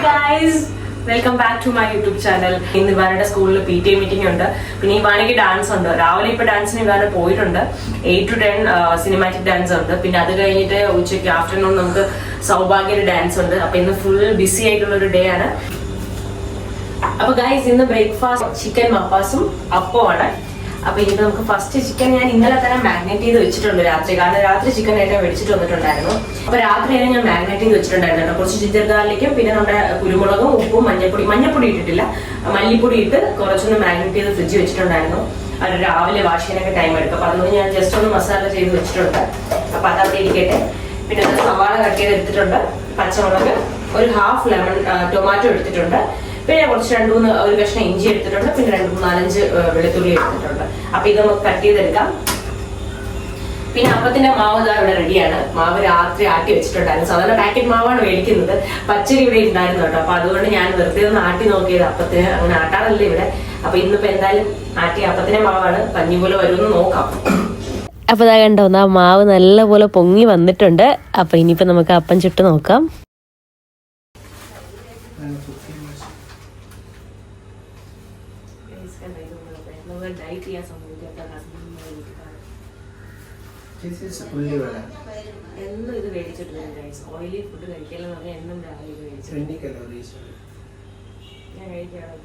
guys, welcome back to my YouTube channel. ഇന്ന് ഇവാനയുടെ സ്കൂളിൽ PTA meeting ഉണ്ട്. പിന്നെ ഇവാനയ്ക്ക് ഡാൻസ് ഉണ്ട്. രാവിലെ ഇപ്പൊ ഡാൻസിന് ഇവാന പോയിട്ടുണ്ട്. 8 to 10 സിനിമാറ്റിക് ഡാൻസ് ഉണ്ട്. പിന്നെ അത് കഴിഞ്ഞിട്ട് ഉച്ചയ്ക്ക് ആഫ്റ്റർനൂൺ നമുക്ക് സൗഭാഗ്യയുടെ ഡാൻസ് ഉണ്ട്. അപ്പൊ ഇന്ന് ഫുൾ ബിസി ആയിട്ടുള്ള ഒരു ഡേ ആണ്. അപ്പൊ ഗൈസ് ഇന്ന് ബ്രേക്ക്ഫാസ്റ്റ് ചിക്കൻ മപ്പാസും അപ്പമാണ്. അപ്പൊ ഇനി നമുക്ക് ഫസ്റ്റ് ചിക്കൻ ഞാൻ ഇന്നലെ തന്നെ മാഗ്നേറ്റ് ചെയ്ത് വെച്ചിട്ടുണ്ട് രാത്രി. കാരണം രാത്രി ചിക്കൻ ഏറ്റവും മേടിച്ചിട്ട് വന്നിട്ടുണ്ടായിരുന്നു. അപ്പൊ രാത്രി തന്നെ ഞാൻ മാഗ്നേറ്റ് ചെയ്ത് വെച്ചിട്ടുണ്ടായിരുന്നു. കുറച്ച് ജിഞ്ചർ ഗാർലിക്കും പിന്നെ നമ്മുടെ കുരുമുളകും ഉപ്പും മഞ്ഞപ്പൊടി ഇട്ടിട്ടില്ല, മല്ലിപ്പൊടി ഇട്ട് കുറച്ചൊന്ന് മാഗ്നേറ്റ് ചെയ്ത് ഫ്രിഡ്ജ് വെച്ചിട്ടുണ്ടായിരുന്നു. അത് രാവിലെ വാഷ് ചെയ്യാനൊക്കെ ടൈം എടുക്കും. അപ്പൊ അതൊന്ന് ഞാൻ ജസ്റ്റ് ഒന്ന് മസാല ചെയ്ത് വെച്ചിട്ടുണ്ട്. അപ്പൊ അതവിടെ ഇരിക്കട്ടെ. പിന്നെ ഒരു സവാള കട്ട് ചെയ്ത് എടുത്തിട്ടുണ്ട്, പച്ചമുളക്, ഒരു ഹാഫ് ലെമൺ ടൊമാറ്റോ എടുത്തിട്ടുണ്ട്, പിന്നെ കുറച്ച് ഒരു കഷ്ണം ഇഞ്ചി എടുത്തിട്ടുണ്ട്, പിന്നെ 4-5 വെളുത്തുള്ളി എടുത്തിട്ടുണ്ട്. അപ്പൊ ഇത് നമുക്ക് കട്ട് ചെയ്തെടുക്കാം. പിന്നെ അപ്പത്തിന്റെ മാവ് ഇതാ ഇവിടെ റെഡിയാണ്. മാവ് രാത്രി ആട്ടി വെച്ചിട്ടുണ്ടായിരുന്നു. സാധാരണ പാക്കറ്റ് മാവാണ് മേടിക്കുന്നത്. പച്ചരി ഇവിടെ ഉണ്ടായിരുന്നു കേട്ടോ. അപ്പൊ അതുകൊണ്ട് ഞാൻ വെറുതെ ഒന്ന് ആട്ടി നോക്കിയത്. അപ്പത്തിന് അങ്ങനെ ആട്ടാറല്ല ഇവിടെ. അപ്പൊ ഇന്നിപ്പോ എന്തായാലും ആട്ടി അപ്പത്തിന്റെ മാവാണ്. പഞ്ഞി പോലെ വരുമെന്ന് നോക്കാം. അപ്പൊ ഇതാ കണ്ടോ, ആ മാവ് നല്ലപോലെ പൊങ്ങി വന്നിട്ടുണ്ട്. അപ്പൊ ഇനിയിപ്പോ നമുക്ക് അപ്പം ചുട്ട് നോക്കാം. എന്നും ഇത് മേടിച്ചിട്ടുണ്ട്. ഓയിലി ഫുഡ് കഴിക്കലെന്ന് പറഞ്ഞാൽ എന്നും രാവിലെ ഇത് മേടിച്ചു ഞാൻ കഴിക്കാതെ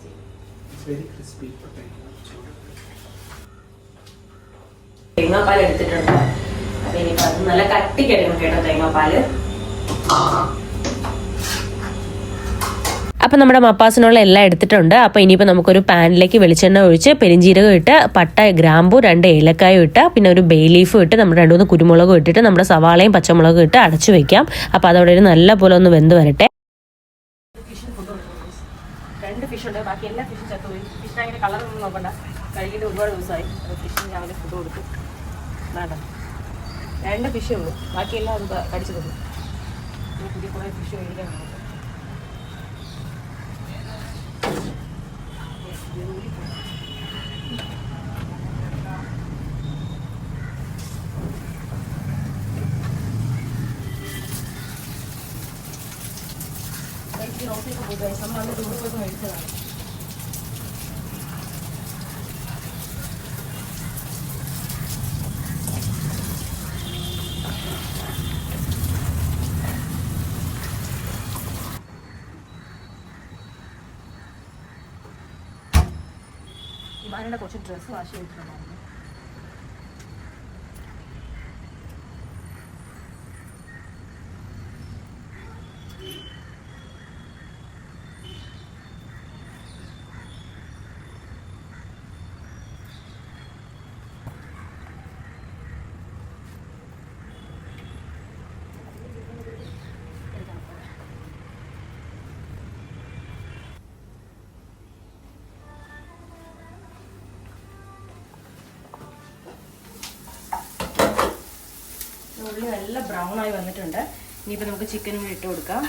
തേങ്ങാപ്പാൽ എടുത്തിട്ടുണ്ട്. അപ്പൊ ഇനിയിപ്പോ അത് നല്ല കട്ടിക്കെടുക്കണം കേട്ടോ തേങ്ങാപ്പാല്. അപ്പം നമ്മുടെ മപ്പാസിനുള്ള എല്ലാം എടുത്തിട്ടുണ്ട്. അപ്പോൾ ഇനിയിപ്പോൾ നമുക്കൊരു പാനിലേക്ക് വെളിച്ചെണ്ണ ഒഴിച്ച് പെരിഞ്ചീരകം ഇട്ട് പട്ട, ഗ്രാമ്പു, 2 ഏലക്കായും ഇട്ട് പിന്നെ ഒരു ബേ ലീഫും ഇട്ട് നമ്മുടെ 2-3 കുരുമുളകും ഇട്ടിട്ട് നമ്മുടെ സവാളയും പച്ചമുളകും ഇട്ട് അടച്ചു വെക്കാം. അപ്പോൾ അതവിടെ ഒരു നല്ല പോലെ ഒന്ന് വെന്ത് വരട്ടെ. 2 ഫിഷ് ഉണ്ട്, ബാക്കി എല്ലാ ഫിഷും ചത്തുപോയി. ഫിഷിന് അങ്ങനെ കളറൊന്നും നോക്കണ്ട, കഴുകിയിട്ട് ഒരുപാട് ദിവസമായി. ഫിഷിന് രാവിലെ ഫുഡ് കൊടുത്തു. വേണ്ട, 2 ഫിഷേ ഉള്ളൂ, ബാക്കിയെല്ലാം അത് കടിച്ചു തന്നു. പുതിയ കുറേ ഫിഷ് മേടിക്കാൻ നോക്കും. നമ്മൾ ദൂരത്തോട്ട് മേടിച്ചതാണ്. ഇമാരുടെ കുറച്ച് ഡ്രസ്സ് വാഷ് ചെയ്തിട്ടുണ്ടായിരുന്നു. ഉള്ളി നല്ല ബ്രൗൺ ആയി വന്നിട്ടുണ്ട്. ഇനിയിപ്പോൾ നമുക്ക് ചിക്കനും ഇട്ട് കൊടുക്കാം.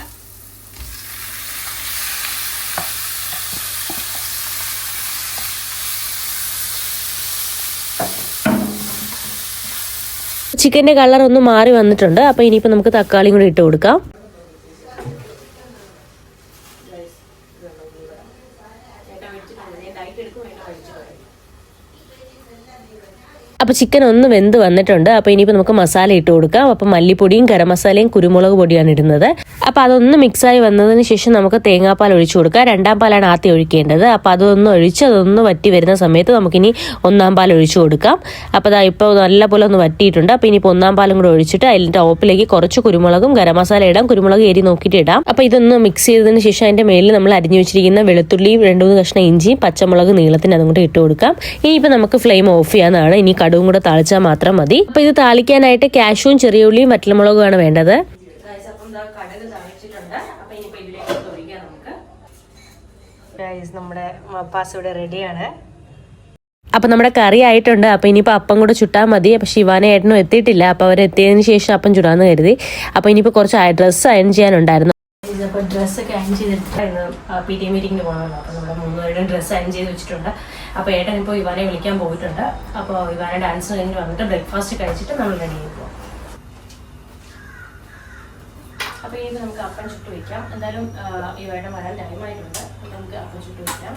ചിക്കൻ്റെ കളർ ഒന്ന് മാറി വന്നിട്ടുണ്ട്. അപ്പോൾ ഇനിയിപ്പോൾ നമുക്ക് തക്കാളിയും കൂടി ഇട്ട് കൊടുക്കാം. അപ്പോൾ ചിക്കൻ ഒന്ന് വെന്ത് വന്നിട്ടുണ്ട്. അപ്പോൾ ഇനിയിപ്പോൾ നമുക്ക് മസാല ഇട്ട് കൊടുക്കാം. അപ്പോൾ മല്ലിപ്പൊടിയും ഗരം മസാലയും കുരുമുളക് പൊടിയാണ് ഇടുന്നത്. അപ്പോൾ അതൊന്ന് മിക്സായി വന്നതിന് ശേഷം നമുക്ക് തേങ്ങാപ്പാൽ ഒഴിച്ചു കൊടുക്കാം. 2ാം പാലാണ് ആദ്യം ഒഴിക്കേണ്ടത്. അപ്പോൾ അതൊന്ന് ഒഴിച്ച് അതൊന്ന് വറ്റി വരുന്ന സമയത്ത് നമുക്കിനി 1ാം പാൽ ഒഴിച്ചു കൊടുക്കാം. അപ്പോൾ അതാ ഇപ്പോൾ നല്ലപോലെ ഒന്ന് വറ്റിയിട്ടുണ്ട്. അപ്പോൾ ഇനിയിപ്പോൾ 1ാം പാലും കൂടെ ഒഴിച്ചിട്ട് അതിൻ്റെ ടോപ്പിലേക്ക് കുറച്ച് കുരുമുളകും ഗരം മസാല ഇടാം. കുരുമുളക് എരി നോക്കിയിട്ട് ഇടാം. അപ്പോൾ ഇതൊന്ന് മിക്സ് ചെയ്തതിന് ശേഷം അതിൻ്റെ മേലിൽ നമ്മൾ അരിഞ്ഞു വെച്ചിരിക്കുന്ന വെളുത്തുള്ളിയും 2-3 കഷ്ണം ഇഞ്ചിയും പച്ചമുളക് നീളത്തിന് അതും കൂടെ ഇട്ട് കൊടുക്കാം. ഇനിയിപ്പോൾ നമുക്ക് ഫ്ലെയിം ഓഫ് ചെയ്യാനാണ്. ഇനി കടുകും കൂടെ താളിച്ചാൽ മാത്രം മതി. അപ്പോൾ ഇത് താളിക്കാനായിട്ട് കാഷ്യൂവും ചെറിയ ഉള്ളിയും വറ്റൽമുളകുമാണ് വേണ്ടത്. നമ്മുടെ മപ്പാസ് ഇവിടെ റെഡിയാണ്. അപ്പം നമ്മുടെ കറി ആയിട്ടുണ്ട്. അപ്പം ഇനിയിപ്പോൾ അപ്പം കൂടെ ചുട്ടാൽ മതി. അപ്പം ശിവാന ഏട്ടനും എത്തിയിട്ടില്ല. അപ്പോൾ അവർ എത്തിയതിന് ശേഷം അപ്പം ചുടാന്ന് കരുതി. അപ്പോൾ ഇനിയിപ്പോൾ കുറച്ച് ഡ്രസ്സ് അയൺ ചെയ്യാനുണ്ടായിരുന്നു. അപ്പോൾ ഡ്രസ്സൊക്കെ അയൺ ചെയ്തിട്ടായിരുന്നു PTA മീറ്റിങ്ങിന് പോകണമല്ലോ. അപ്പോൾ നമ്മുടെ 3 പേരുടെയും ഡ്രസ്സ് അയൺ ചെയ്ത് വെച്ചിട്ടുണ്ട്. അപ്പോൾ ഏട്ടൻ ഇപ്പോൾ ഇവാനെ വിളിക്കാൻ പോയിട്ടുണ്ട്. അപ്പോൾ ഇവാനെ ഡാൻസ് കഴിഞ്ഞ് വന്നിട്ട് ബ്രേക്ക്ഫാസ്റ്റ് കഴിച്ചിട്ട് നമ്മൾ റെഡി ആയി പോകും. അപ്പോൾ ഇനി നമുക്ക് അപ്പം ചുട്ട് വയ്ക്കാം. എന്തായാലും ഇവരുടെ വരാൻ ടൈമായിട്ടുണ്ട്. അപ്പോൾ നമുക്ക് അപ്പം ചുട്ട് വയ്ക്കാം.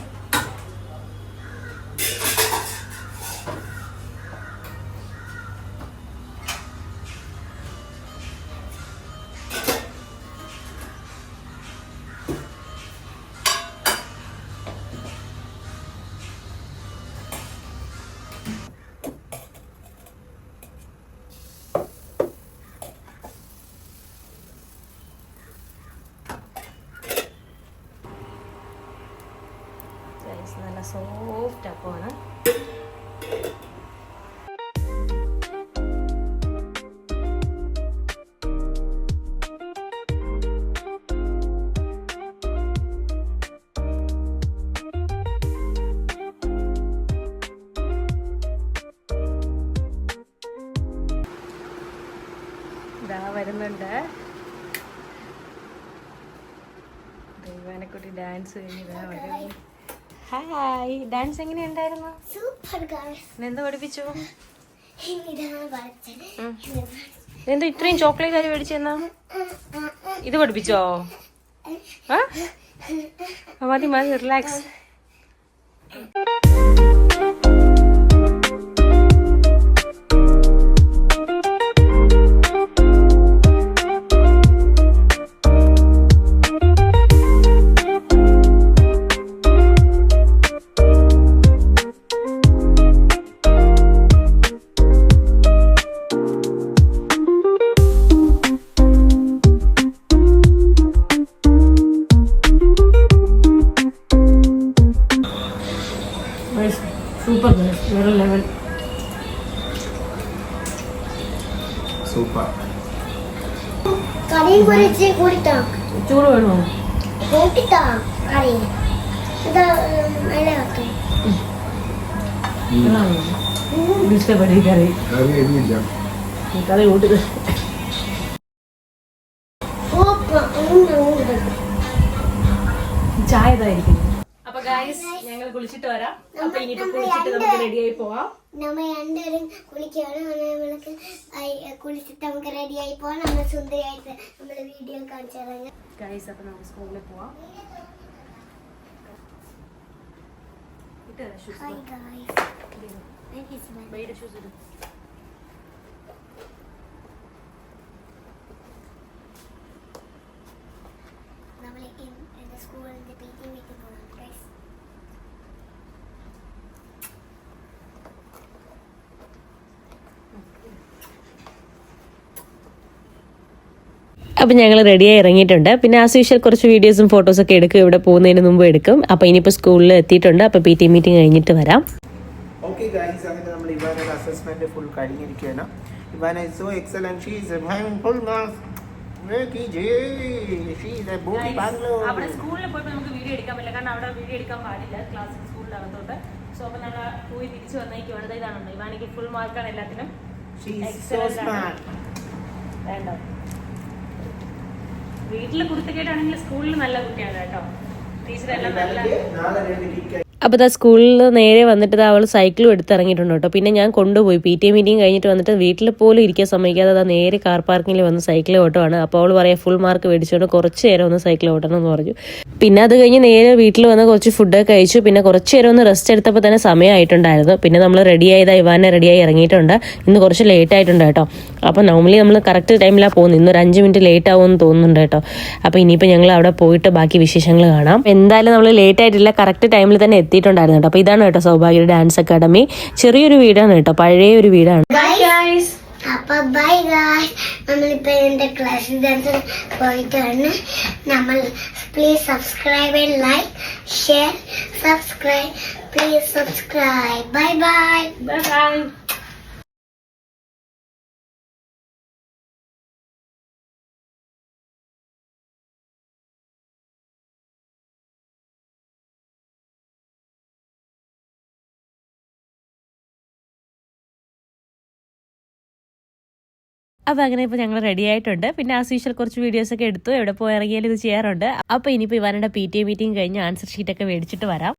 നല്ല സോഫ്റ്റ് അപ്പമാണ്. ഇതാ വരുന്നുണ്ട് ദൈവാനെക്കുട്ടി ഡാൻസ് കഴിഞ്ഞ് ഇതാ വരുന്നു. ഹായ്, ഡാൻസ് എങ്ങനെയുണ്ടായിരുന്നു? Super guys. എന്താ പഠിപ്പിച്ചു? ഇതാണ് എന്താ ഇത്രയും ചോക്ലേറ്റ് ആര് മേടിച്ചെന്നാ? ഇത് പഠിപ്പിച്ചോ? മതി മതി, റിലാക്സ്. സൂപ്പർ വേറെ ലെവൽ. സൂപ്പർ. കറിയും പൊരിച്ച് കൂടിത്താ. ചൂട് വേണോ? കൂട്ടിത്താ കറി. ഇതാ അതിലെ വെക്കാം. ഇഷ്ടപ്പെട്ടു കറി. കറി കൂട്ടി ചായ ഇതായിരിക്കും. അപ്പൊ ഗൈസ് ഞങ്ങൾ കുളിച്ചിട്ട് വരാം. അപ്പൊ ഇനിയിപ്പോ കുളിച്ചിട്ട് നമുക്ക് റെഡിയായി പോവാം. നമ്മ രണ്ടുപേരും കുളിക്കുകയാണ്. നമ്മൾക്ക് കുളിച്ചിട്ട് നമുക്ക് റെഡിയായി പോവാം. നമ്മൾ സുന്ദരിയായിട്ട് നമ്മൾ വീഡിയോ കാണിച്ചു തരാം. ഗൈസ് അപ്പൊ നമുക്ക് സ്കൂളിൽ പോവാം. Hi guys. നമ്മൾ സ്കൂളിന്റെ PT മീറ്റിംഗ് പോകാം ഗൈസ്. അപ്പം ഞങ്ങൾ റെഡിയായി ഇറങ്ങിയിട്ടുണ്ട്. പിന്നെ ആസ് യൂഷ്വൽ കുറച്ച് വീഡിയോസും ഫോട്ടോസൊക്കെ എടുക്കും, ഇവിടെ പോകുന്നതിന് മുമ്പ് എടുക്കും. അപ്പോൾ ഇനിയിപ്പോൾ സ്കൂളിൽ എത്തിയിട്ടുണ്ട്. അപ്പോൾ PT മീറ്റിംഗ് കഴിഞ്ഞിട്ട് വരാം. ഓക്കെ ഗൈസ്, അങ്ങനെ നമ്മൾ ഇവാനയുടെ അസസ്മെന്റ് ഫുൾ കഴിഞ്ഞിരിക്കുകയാണ്. Ivana is so excellent. She is having full marks. She is a booty bangalow. അവിടെ സ്കൂളിൽ പോയപ്പോൾ നമുക്ക് വീഡിയോ എടുക്കാൻ പറ്റില്ല, കാരണം അവിടെ വീഡിയോ എടുക്കാൻ പാടില്ല ക്ലാസ്സിൽ സ്കൂളിനകത്തോട്ട്. സോ അപ്പോൾ നമ്മൾ പോയി തിരിച്ചു വന്നേക്കുവാണ്. ഇതാണ് ഇവാനയ്ക്ക് ഫുൾ മാർക്കാണ് എല്ലാത്തിനും. She is so smart. വേണ്ട, വീട്ടിൽ കുരുത്തക്കേടാണെങ്കിൽ സ്കൂളിൽ നല്ല കുട്ടിയാണ് കേട്ടോ. ടീച്ചറെല്ലാം നല്ല. നാളെ രണ്ട് അപ്പോൾ ഇതാ സ്കൂളിൽ നേരെ വന്നിട്ട് അവൾ സൈക്കിളും എടുത്തിറങ്ങിയിട്ടുണ്ട് കേട്ടോ. പിന്നെ ഞാൻ കൊണ്ടുപോയി PT മീറ്റിംഗ് കഴിഞ്ഞിട്ട് വന്നിട്ട് വീട്ടിൽ പോലും ഇരിക്കാൻ സമ്മതിക്കാതെ അതാ നേരെ കാർ പാർക്കിങ്ങിൽ വന്ന് സൈക്കിൾ ഓട്ടമാണ്. അപ്പോൾ അവൾ പറയാം ഫുൾ മാർക്ക് മേടിച്ചുകൊണ്ട് കുറച്ച് നേരം ഒന്ന് സൈക്കിൾ ഓട്ടണം എന്ന് പറഞ്ഞു. പിന്നെ അത് കഴിഞ്ഞ് നേരെ വീട്ടിൽ വന്ന് കുറച്ച് ഫുഡൊക്കെ കഴിച്ചു. പിന്നെ കുറച്ച് നേരം ഒന്ന് റെസ്റ്റ് എടുത്തപ്പോൾ തന്നെ സമയമായിട്ടുണ്ടായിരുന്നു. പിന്നെ നമ്മൾ റെഡിയായതാ ഇവാനെ റെഡിയായി ഇറങ്ങിയിട്ടുണ്ട്. ഇന്ന് കുറച്ച് ലേറ്റ് ആയിട്ടുണ്ട് കേട്ടോ. അപ്പോൾ നോർമലി നമ്മൾ കറക്റ്റ് ടൈമിലാണ് പോകുന്നത്. ഇന്നൊരു 5 മിനിറ്റ് ലേറ്റ് ആവുമെന്ന് തോന്നുന്നുണ്ട് കേട്ടോ. അപ്പോൾ ഇനിയിപ്പോൾ ഞങ്ങൾ അവിടെ പോയിട്ട് ബാക്കി വിശേഷങ്ങൾ കാണാം. എന്തായാലും നമ്മൾ ലേറ്റ് ആയിട്ടില്ല, കറക്റ്റ് ടൈമിൽ തന്നെ എത്തിയിട്ടുണ്ടായിരുന്നു കേട്ടോ. അപ്പോൾ ഇതാണ് കേട്ടോ സൗഭാഗ്യ ഡാൻസ് അക്കാഡമി. ചെറിയൊരു വീടാണ് കേട്ടോ, പഴയ ഒരു വീടാണ്. അപ്പൊ ബൈ ഗൈസ്. നമ്മളിപ്പോ എന്റെ ക്ലാസ് ഡാൻസ് പോയിട്ടാണ്. നമ്മൾ please subscribe and like share subscribe. Please subscribe. Bye bye. Bye bye. അപ്പോൾ അങ്ങനെ ഇപ്പോൾ ഞങ്ങൾ റെഡി ആയിട്ടുണ്ട്. പിന്നെ ആസ് യൂഷ്വൽ കുറച്ച് വീഡിയോസൊക്കെ എടുത്തു. എവിടെ പോയി ഇറങ്ങിയാലും ഇത് ചെയ്യാറുണ്ട്. അപ്പോൾ ഇനിയിപ്പോൾ ഇവരുടെ PTA മീറ്റിംഗ് കഴിഞ്ഞ് ആൻസർ ഷീറ്റൊക്കെ മേടിച്ചിട്ട് വരാം.